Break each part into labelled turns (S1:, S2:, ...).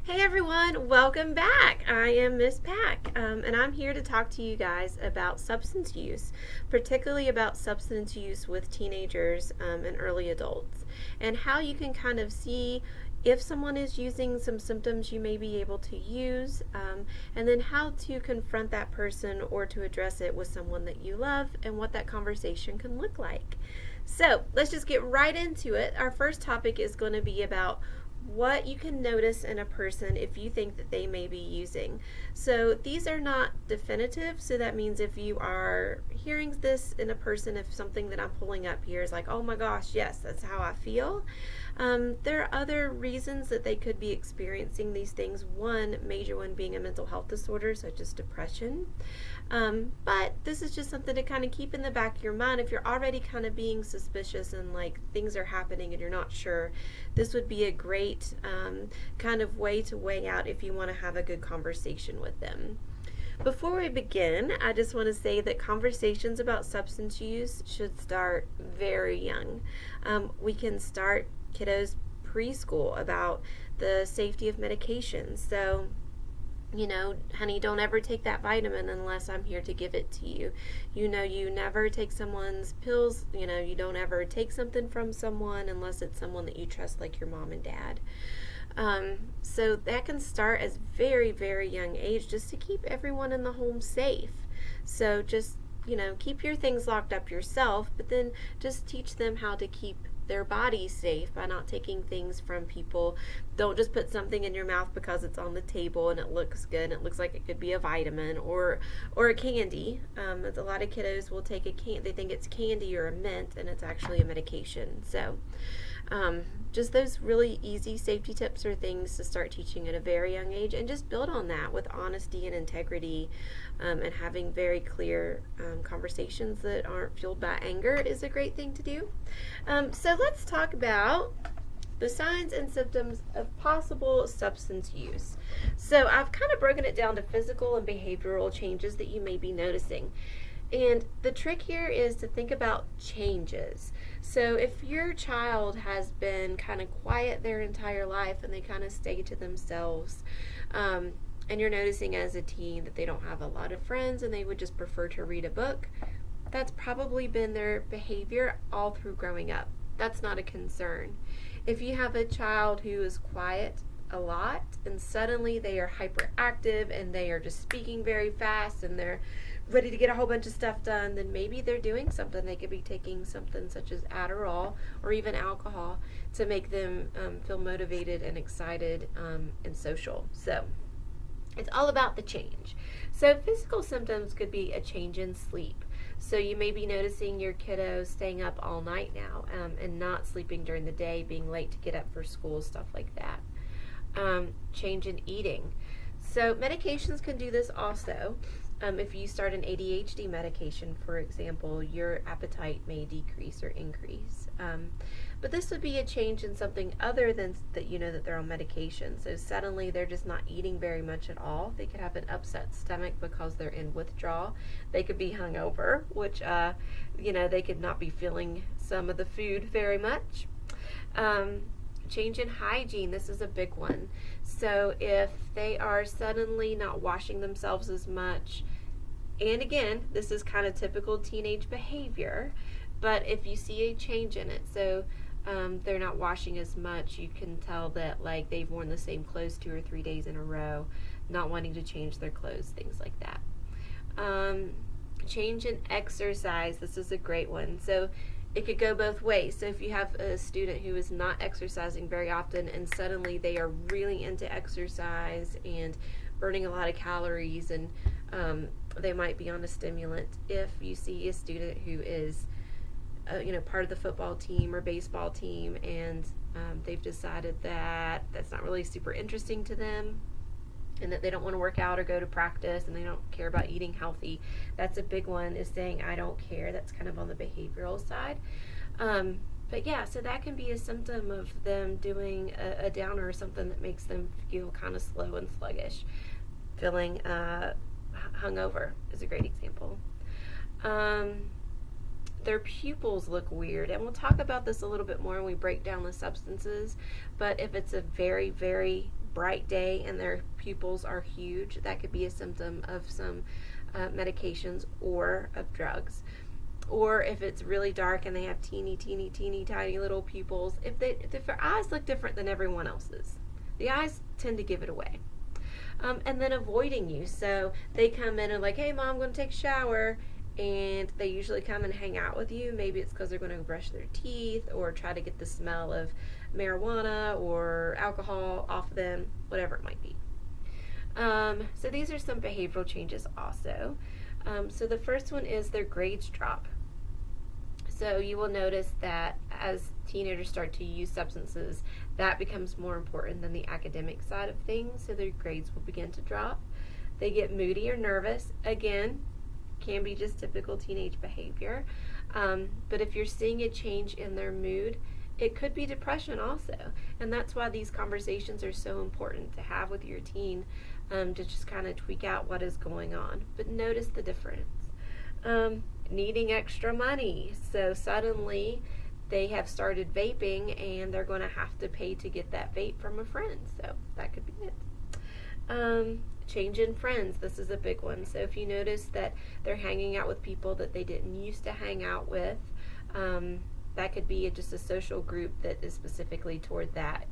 S1: Hey everyone, welcome back. I am Miss Pack, and I'm here to talk to you guys about substance use, particularly about substance use with teenagers and early adults, and how you can kind of see if someone is using some symptoms you may be able to use, and then how to confront that person or to address it with someone that you love and what that conversation can look like. So let's just get right into it. Our first topic is going to be about what you can notice in a person if you think that they may be using. So these are not definitive, so that means if you are hearing this in a person, if something that I'm pulling up here is like, oh my gosh, yes, that's how I feel, there are other reasons that they could be experiencing these things. One major one being a mental health disorder, such as depression. But this is just something to kind of keep in the back of your mind. If you're already kind of being suspicious and like things are happening and you're not sure, this would be a great kind of way to weigh out if you want to have a good conversation with them. Before we begin, I just want to say that conversations about substance use should start very young. We can start kiddos preschool about the safety of medications. So, honey, don't ever take that vitamin unless I'm here to give it to you. You never take someone's pills. You don't ever take something from someone unless it's someone that you trust, like your mom and dad. So that can start as very, very young age just to keep everyone in the home safe. So just, keep your things locked up yourself, but then just teach them how to keep their body safe by not taking things from people. Don't just put something in your mouth because it's on the table and it looks good. It looks like it could be a vitamin or a candy. A lot of kiddos will take they think it's candy or a mint, and it's actually a medication. So just those really easy safety tips are things to start teaching at a very young age, and just build on that with honesty and integrity, and having very clear conversations that aren't fueled by anger is a great thing to do. So let's talk about the signs and symptoms of possible substance use. So I've kind of broken it down to physical and behavioral changes that you may be noticing. And the trick here is to think about changes. So if your child has been kind of quiet their entire life and they kind of stay to themselves, and you're noticing as a teen that they don't have a lot of friends and they would just prefer to read a book, that's probably been their behavior all through growing up. That's not a concern. If you have a child who is quiet a lot and suddenly they are hyperactive and they are just speaking very fast and they're ready to get a whole bunch of stuff done, then maybe they're doing something. They could be taking something such as Adderall or even alcohol to make them feel motivated and excited and social. So it's all about the change. So physical symptoms could be a change in sleep. So you may be noticing your kiddo staying up all night now, and not sleeping during the day, being late to get up for school, stuff like that. Change in eating. So medications can do this also. If you start an ADHD medication, for example, your appetite may decrease or increase. But this would be a change in something other than that that they're on medication. So suddenly they're just not eating very much at all. They could have an upset stomach because they're in withdrawal. They could be hungover, which, they could not be feeling some of the food very much. Change in hygiene, this is a big one. So if they are suddenly not washing themselves as much, and again, this is kind of typical teenage behavior, but if you see a change in it, so they're not washing as much, you can tell that like they've worn the same clothes 2 or 3 days in a row, not wanting to change their clothes, things like that. Change in exercise, this is a great one. So it could go both ways. So if you have a student who is not exercising very often and suddenly they are really into exercise and burning a lot of calories, and they might be on a stimulant. If you see a student who is part of the football team or baseball team, and they've decided that that's not really super interesting to them, and that they don't want to work out or go to practice, and they don't care about eating healthy, that's a big one, is saying I don't care. That's kind of on the behavioral side. But yeah, so that can be a symptom of them doing a downer or something that makes them feel kind of slow and sluggish. Feeling hungover is a great example. Their pupils look weird, and we'll talk about this a little bit more when we break down the substances, but if it's a very, very bright day and their pupils are huge, that could be a symptom of some medications or of drugs. Or if it's really dark and they have teeny tiny little pupils, if their eyes look different than everyone else's, the eyes tend to give it away. And then avoiding you. So they come in and like, hey mom, I'm going to take a shower, and they usually come and hang out with you. Maybe it's because they're going to brush their teeth or try to get the smell of marijuana or alcohol off them, whatever it might be. So these are some behavioral changes also. So the first one is their grades drop. So you will notice that as teenagers start to use substances, that becomes more important than the academic side of things, so their grades will begin to drop. They get moody or nervous. Again, can be just typical teenage behavior. But if you're seeing a change in their mood, it could be depression also. And that's why these conversations are so important to have with your teen, to just kind of tweak out what is going on. But notice the difference. Needing extra money. So suddenly they have started vaping and they're going to have to pay to get that vape from a friend. So that could be it. Change in friends. This is a big one. So if you notice that they're hanging out with people that they didn't used to hang out with, that could be just a social group that is specifically toward that,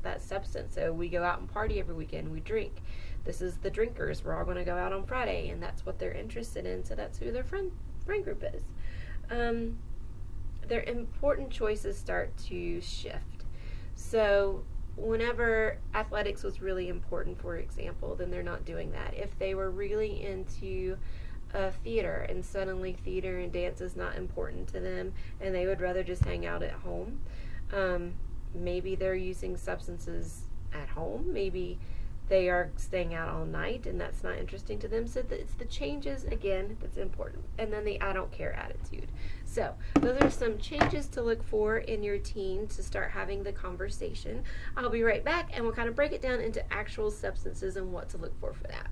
S1: that substance. So we go out and party every weekend, we drink. This is the drinkers. We're all going to go out on Friday, and that's what they're interested in. So that's who their friend group is. Their important choices start to shift. So whenever athletics was really important, for example, then they're not doing that. If they were really into theater and suddenly theater and dance is not important to them and they would rather just hang out at home, maybe they're using substances at home. Maybe they are staying out all night and that's not interesting to them. So it's the changes, again, that's important. And then the I don't care attitude. So those are some changes to look for in your teen to start having the conversation. I'll be right back and we'll kind of break it down into actual substances and what to look for that.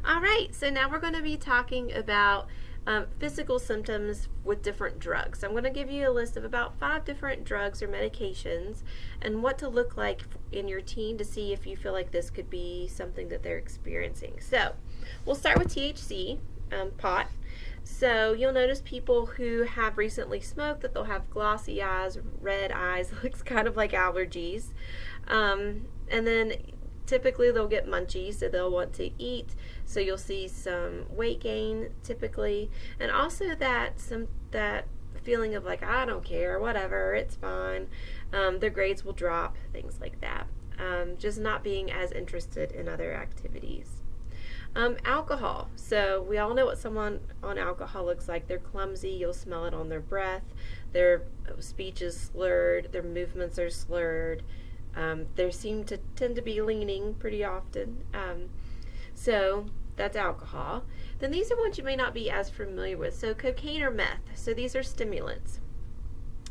S1: All right, so now we're going to be talking about physical symptoms with different drugs. So I'm going to give you a list of about 5 different drugs or medications and what to look like in your teen to see if you feel like this could be something that they're experiencing. So we'll start with THC, pot. So you'll notice people who have recently smoked that they'll have glossy eyes, red eyes, looks kind of like allergies. And then typically they'll get munchies, so they'll want to eat. So you'll see some weight gain typically, and also that feeling of like, I don't care, whatever, it's fine. Their grades will drop, things like that. Just not being as interested in other activities. Alcohol. So we all know what someone on alcohol looks like. They're clumsy. You'll smell it on their breath. Their speech is slurred. Their movements are slurred. They seem to tend to be leaning pretty often. So that's alcohol. Then these are ones you may not be as familiar with. So cocaine or meth. So these are stimulants.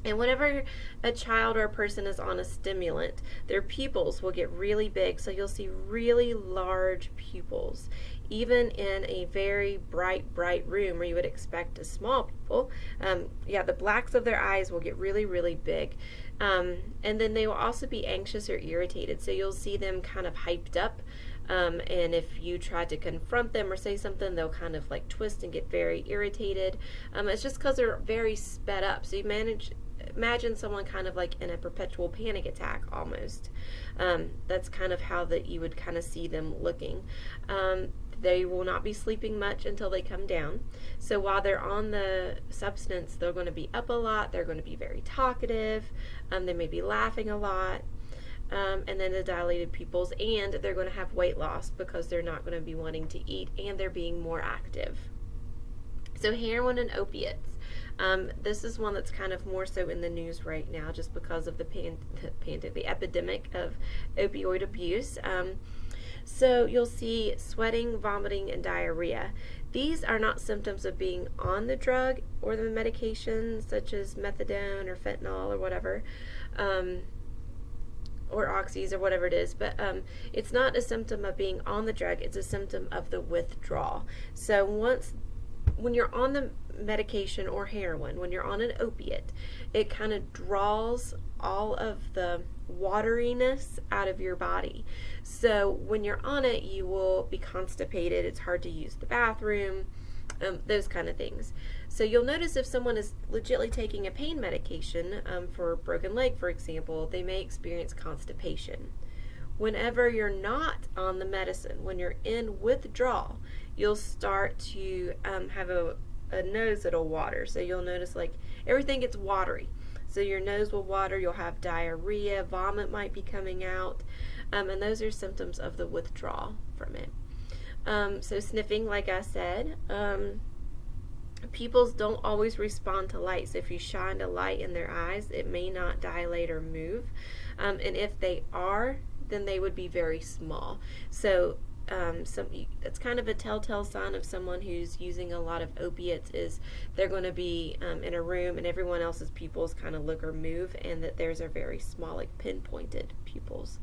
S1: And whenever a child or a person is on a stimulant, their pupils will get really big. So you'll see really large pupils. Even in a very bright room where you would expect a small pupil, the blacks of their eyes will get really big. And then they will also be anxious or irritated. So you'll see them kind of hyped up. And if you try to confront them or say something, they'll kind of like twist and get very irritated. It's just because they're very sped up. So you imagine someone kind of like in a perpetual panic attack almost. That's kind of how that you would kind of see them looking. They will not be sleeping much until they come down. So while they're on the substance, they're going to be up a lot. They're going to be very talkative. They may be laughing a lot. And then the dilated pupils, and they're going to have weight loss because they're not going to be wanting to eat, and they're being more active. So heroin and opiates. This is one that's kind of more so in the news right now just because of the epidemic of opioid abuse. So you'll see sweating, vomiting, and diarrhea. These are not symptoms of being on the drug or the medication such as methadone or fentanyl or whatever, or oxys or whatever it is, but it's not a symptom of being on the drug, it's a symptom of the withdrawal. So when you're on the medication or heroin, when you're on an opiate, it kind of draws all of the wateriness out of your body. So when you're on it, you will be constipated. It's hard to use the bathroom, those kind of things. So you'll notice if someone is legitimately taking a pain medication for a broken leg, for example, they may experience constipation. Whenever you're not on the medicine, when you're in withdrawal, you'll start to have a nose that'll water. So you'll notice like everything gets watery. So your nose will water, you'll have diarrhea, vomit might be coming out, and those are symptoms of the withdrawal from it. So sniffing, like I said, pupils don't always respond to light. So if you shine a light in their eyes, it may not dilate or move. And if they are, then they would be very small. So it's kind of a telltale sign of someone who's using a lot of opiates is they're going to be in a room and everyone else's pupils kind of look or move, and that theirs are very small, like pinpointed pupils.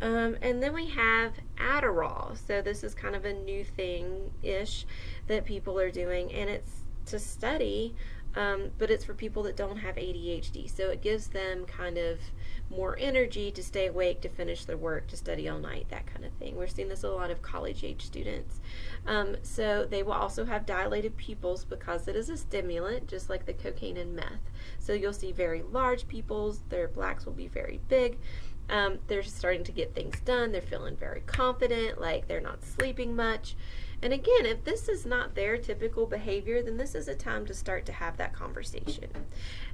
S1: And then we have Adderall. So this is kind of a new thing-ish that people are doing, and it's to study, but it's for people that don't have ADHD. So it gives them kind of more energy to stay awake, to finish their work, to study all night, that kind of thing. We're seeing this a lot of college-age students. So they will also have dilated pupils because it is a stimulant, just like the cocaine and meth. So you'll see very large pupils. Their blacks will be very big. They're starting to get things done. They're feeling very confident, like they're not sleeping much. And again, if this is not their typical behavior, then this is a time to start to have that conversation.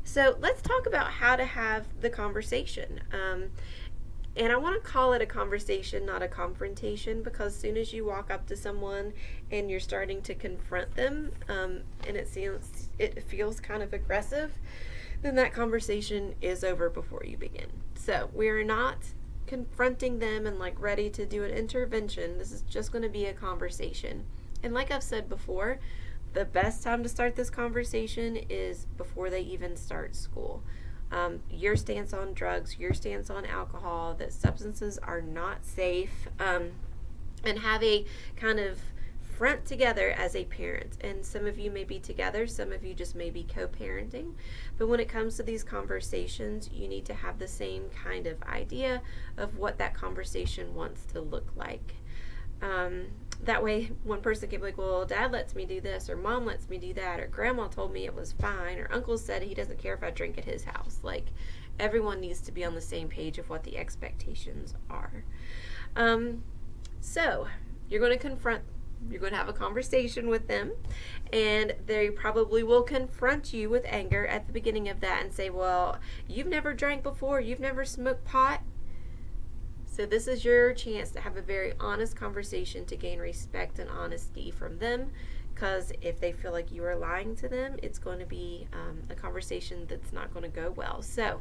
S1: So let's talk about how to have the conversation. And I want to call it a conversation, not a confrontation, because as soon as you walk up to someone and you're starting to confront them, and it feels kind of aggressive, then that conversation is over before you begin. So we're not confronting them and like ready to do an intervention. This is just going to be a conversation. And like I've said before, the best time to start this conversation is before they even start school. Your stance on drugs, your stance on alcohol, that substances are not safe, and have a kind of front together as a parent. And some of you may be together, some of you just may be co-parenting. But when it comes to these conversations, you need to have the same kind of idea of what that conversation wants to look like. That way, one person can be like, well, Dad lets me do this, or Mom lets me do that, or Grandma told me it was fine, or Uncle said he doesn't care if I drink at his house. Like, everyone needs to be on the same page of what the expectations are. So, you're going to have a conversation with them, and they probably will confront you with anger at the beginning of that and say, well, you've never drank before, you've never smoked pot. So this is your chance to have a very honest conversation to gain respect and honesty from them, because if they feel like you are lying to them, it's going to be a conversation that's not going to go well. So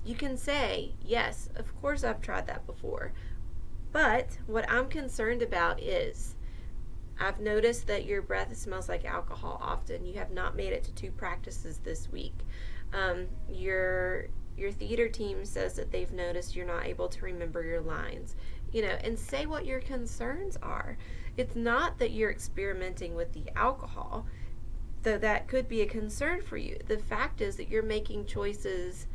S1: you can say, yes, of course I've tried that before, but what I'm concerned about is I've noticed that your breath smells like alcohol often. You have not made it to 2 practices this week. Your theater team says that they've noticed you're not able to remember your lines. And say what your concerns are. It's not that you're experimenting with the alcohol, though that could be a concern for you. The fact is that you're making choices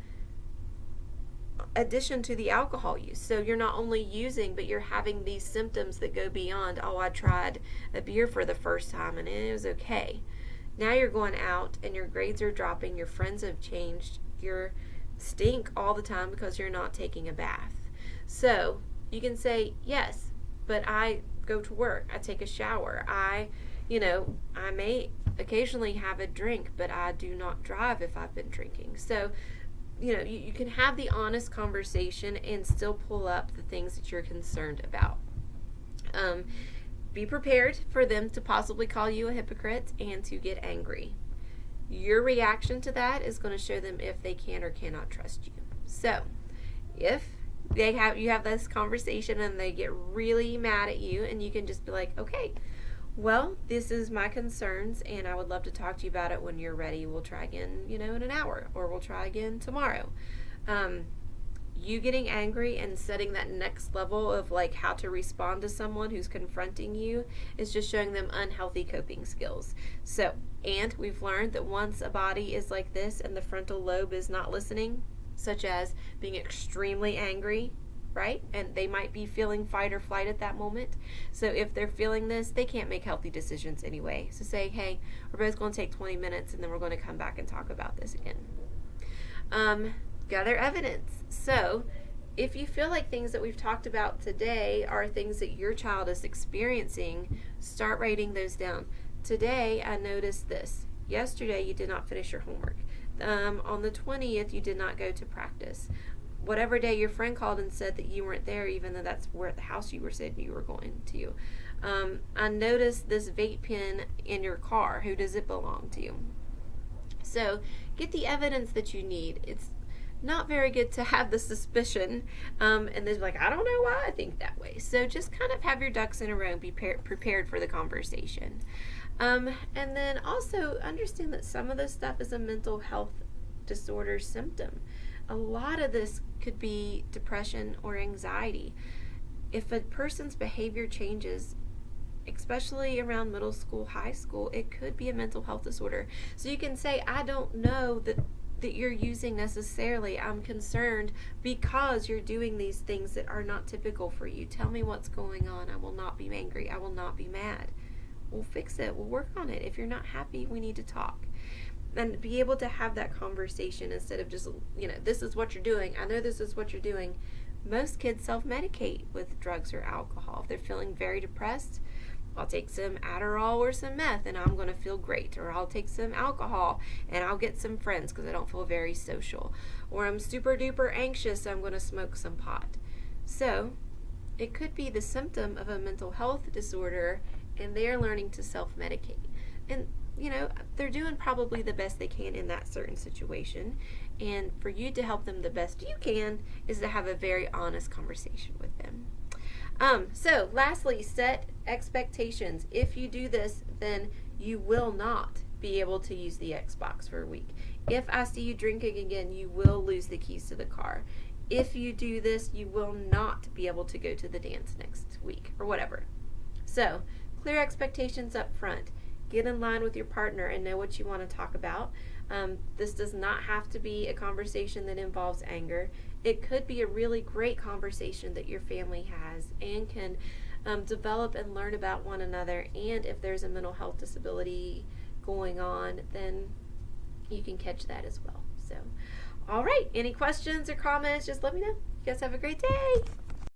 S1: addition to the alcohol use. So you're not only using, but you're having these symptoms that go beyond, oh, I tried a beer for the first time and it was okay. Now you're going out and your grades are dropping, your friends have changed, you're stink all the time because you're not taking a bath. So you can say, yes, but I go to work, I take a shower, I may occasionally have a drink, but I do not drive if I've been drinking. So you can have the honest conversation and still pull up the things that you're concerned about. Be prepared for them to possibly call you a hypocrite and to get angry. Your reaction to that is going to show them if they can or cannot trust you. So, if you have this conversation and they get really mad at you, and you can just be like, okay, well, this is my concerns, and I would love to talk to you about it when you're ready. We'll try again, in an hour, or we'll try again tomorrow. You getting angry and setting that next level of like how to respond to someone who's confronting you is just showing them unhealthy coping skills. So, and we've learned that once a body is like this and the frontal lobe is not listening, such as being extremely angry, right? And they might be feeling fight or flight at that moment. So if they're feeling this, they can't make healthy decisions anyway. So say, hey, we're both going to take 20 minutes and then we're going to come back and talk about this again. Gather evidence. So if you feel like things that we've talked about today are things that your child is experiencing, start writing those down. Today, I noticed this. Yesterday, you did not finish your homework. On the 20th, you did not go to practice. Whatever day your friend called and said that you weren't there, even though that's where at the house you were saying you were going to. I noticed this vape pen in your car. Who does it belong to? So get the evidence that you need. It's not very good to have the suspicion and then like, I don't know why I think that way. So just kind of have your ducks in a row and be prepared for the conversation. And then also understand that some of this stuff is a mental health disorder symptom. A lot of this could be depression or anxiety. If a person's behavior changes, especially around middle school, high school, it could be a mental health disorder. So you can say, I don't know that you're using necessarily. I'm concerned because you're doing these things that are not typical for you. Tell me what's going on. I will not be angry. I will not be mad. We'll fix it. We'll work on it. If you're not happy, we need to talk. And be able to have that conversation instead of just, this is what you're doing. I know this is what you're doing. Most kids self-medicate with drugs or alcohol. If they're feeling very depressed, I'll take some Adderall or some meth and I'm going to feel great. Or I'll take some alcohol and I'll get some friends because I don't feel very social. Or I'm super duper anxious, so I'm going to smoke some pot. So it could be the symptom of a mental health disorder and they're learning to self-medicate. And they're doing probably the best they can in that certain situation. And for you to help them the best you can is to have a very honest conversation with them. So lastly, set expectations. If you do this, then you will not be able to use the Xbox for a week. If I see you drinking again, you will lose the keys to the car. If you do this, you will not be able to go to the dance next week or whatever. So clear expectations up front. Get in line with your partner and know what you want to talk about. This does not have to be a conversation that involves anger. It could be a really great conversation that your family has and can develop and learn about one another. And if there's a mental health disability going on, then you can catch that as well. So, all right, any questions or comments, just let me know. You guys have a great day.